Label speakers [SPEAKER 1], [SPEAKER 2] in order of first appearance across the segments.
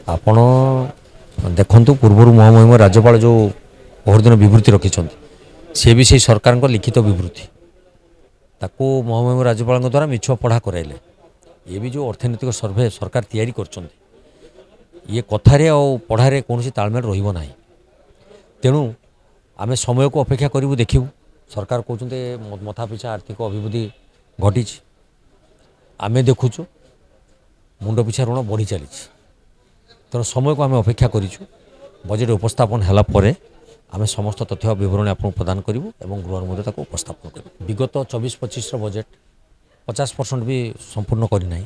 [SPEAKER 1] ଆପଣ ଦେଖନ୍ତୁ ପୂର୍ବରୁ ମହାମହିମ ରାଜ୍ୟପାଳ ଯେଉଁ ପହରଦିନ ବିବୃତ୍ତି ରଖିଛନ୍ତି ସେ ବି ସେଇ ସରକାରଙ୍କ ଲିଖିତ ବିବୃତ୍ତି ତାକୁ ମହାମହିମ ରାଜ୍ୟପାଳଙ୍କ ଦ୍ୱାରା ମିଛ ପଢ଼ା କରାଇଲେ। ଇଏ ବି ଯେଉଁ ଅର୍ଥନୈତିକ ସର୍ଭେ ସରକାର ତିଆରି କରିଛନ୍ତି ଇଏ କଥାରେ ଆଉ ପଢ଼ାରେ କୌଣସି ତାଳମେଳ ରହିବ ନାହିଁ। ତେଣୁ ଆମେ ସମୟକୁ ଅପେକ୍ଷା କରିବୁ ଦେଖିବୁ। ସରକାର କହୁଛନ୍ତି ମଥା ପିଛା ଆର୍ଥିକ ଅଭିବୃଦ୍ଧି ଘଟିଛି, ଆମେ ଦେଖୁଛୁ ମୁଣ୍ଡ ପିଛା ଋଣ ବଢ଼ି ଚାଲିଛି। ତେଣୁ ସମୟକୁ ଆମେ ଅପେକ୍ଷା କରିଛୁ। ବଜେଟ୍ ଉପସ୍ଥାପନ ହେଲା ପରେ ଆମେ ସମସ୍ତ ତଥ୍ୟ ବିବରଣୀ ଆପଣଙ୍କୁ ପ୍ରଦାନ କରିବୁ ଏବଂ ଗୃହରେ ମଧ୍ୟ ତାକୁ ଉପସ୍ଥାପନ କରିବୁ। ବିଗତ 24-25ର ବଜେଟ୍ 50% ବି ସମ୍ପୂର୍ଣ୍ଣ କରିନାହିଁ,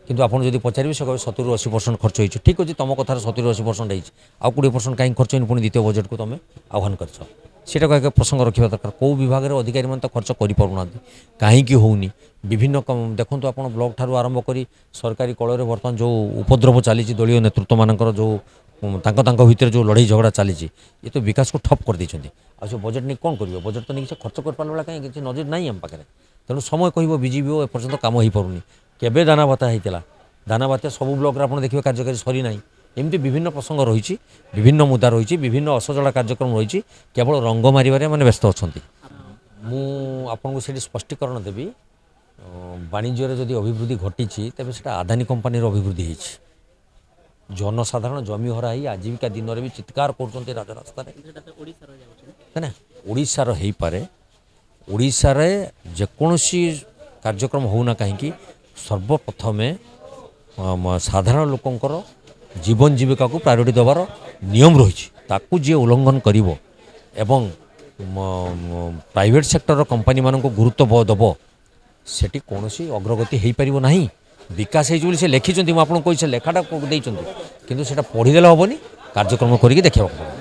[SPEAKER 1] କିନ୍ତୁ ଆପଣ ଯଦି ପଚାରିବେ ସେ କହିବେ 70-80% ଖର୍ଚ୍ଚ ହେଇଛି। ଠିକ୍ ଅଛି, ତୁମ କଥାରେ 70-80% ହେଇଛି, ଆଉ 20% କାହିଁକି ଖର୍ଚ୍ଚ ହେଇନି? ପୁଣି ଦ୍ୱିତୀୟ ବଜେଟ୍କୁ ତୁମେ ଆହ୍ୱାନ କରିଛ, ସେଟାକୁ ଏକ ପ୍ରସଙ୍ଗ ରଖିବା ଦରକାର। କେଉଁ ବିଭାଗରେ ଅଧିକାରୀମାନେ ତ ଖର୍ଚ୍ଚ କରିପାରୁନାହାନ୍ତି, କାହିଁକି ହେଉନି? ବିଭିନ୍ନ ଦେଖନ୍ତୁ ଆପଣ ବ୍ଲକ୍ ଠାରୁ ଆରମ୍ଭ କରି ସରକାରୀ କଳରେ ବର୍ତ୍ତମାନ ଯେଉଁ ଉପଦ୍ରବ ଚାଲିଛି, ଦଳୀୟ ନେତୃତ୍ୱମାନଙ୍କର ଯେଉଁ ତାଙ୍କ ଭିତରେ ଯେଉଁ ଲଢ଼େଇ ଝଗଡ଼ା ଚାଲିଛି, ଏ ତ ବିକାଶକୁ ଠପ୍ କରିଦେଇଛନ୍ତି। ଆଉ ସେ ବଜେଟ୍ ନେଇ କ'ଣ କରିବ? ବଜେଟ୍ ତ ନେଇକି ସେ ଖର୍ଚ୍ଚ କରିପାରିଲା ଭଳିଆ କାହିଁକି କିଛି ନଜିର ନାହିଁ ଆମ ପାଖରେ। ତେଣୁ ସମୟ କହିବ ବିଜେପି ଏପର୍ଯ୍ୟନ୍ତ କାମ ହୋଇପାରୁନି। କେବେ ଦାନା ଭାତା ହେଇଥିଲା? ଦାନା ଭାତା ସବୁ ବ୍ଲକ୍ରେ ଆପଣ ଦେଖିବେ କାର୍ଯ୍ୟକାରୀ ସରିନାହିଁ। ଏମିତି ବିଭିନ୍ନ ପ୍ରସଙ୍ଗ ରହିଛି, ବିଭିନ୍ନ ମୁଦ୍ଦା ରହିଛି, ବିଭିନ୍ନ ଅସଜଡ଼ା କାର୍ଯ୍ୟକ୍ରମ ରହିଛି। କେବଳ ରଙ୍ଗ ମାରିବାରେ ମାନେ ବ୍ୟସ୍ତ ଅଛନ୍ତି। ମୁଁ ଆପଣଙ୍କୁ ସେଠି ସ୍ପଷ୍ଟୀକରଣ ଦେବି। ବାଣିଜ୍ୟରେ ଯଦି ଅଭିବୃଦ୍ଧି ଘଟିଛି ତେବେ ସେଟା ଆଦାନୀ କମ୍ପାନୀର ଅଭିବୃଦ୍ଧି ହେଇଛି। ଜନସାଧାରଣ ଜମି ହରା ହେଇ ଆଜୀବିକା ଦିନରେ ବି ଚିତ୍କାର କରୁଛନ୍ତି ରାଜରାସ୍ତାରେ। ନା ଓଡ଼ିଶାର ହେଇପାରେ, ଓଡ଼ିଶାରେ ଯେକୌଣସି କାର୍ଯ୍ୟକ୍ରମ ହେଉନା କାହିଁକି ସର୍ବପ୍ରଥମେ ସାଧାରଣ ଲୋକଙ୍କର ଜୀବନ ଜୀବିକାକୁ ପ୍ରାୟୋରିଟି ଦେବାର ନିୟମ ରହିଛି। ତାକୁ ଯିଏ ଉଲ୍ଲଂଘନ କରିବ ଏବଂ ପ୍ରାଇଭେଟ୍ ସେକ୍ଟରର କମ୍ପାନୀମାନଙ୍କୁ ଗୁରୁତ୍ୱ ଦେବ ସେଠି କୌଣସି ଅଗ୍ରଗତି ହୋଇପାରିବ ନାହିଁ। ବିକାଶ ହେଇଛି ବୋଲି ସେ ଲେଖିଛନ୍ତି, ମୁଁ ଆପଣଙ୍କୁ କହୁଛି ସେ ଲେଖାଟା ଦେଇଛନ୍ତି, କିନ୍ତୁ ସେଇଟା ପଢ଼ିଦେଲେ ହେବନି, କାର୍ଯ୍ୟକ୍ରମ କରିକି ଦେଖିବାକୁ ପଡ଼ିବ।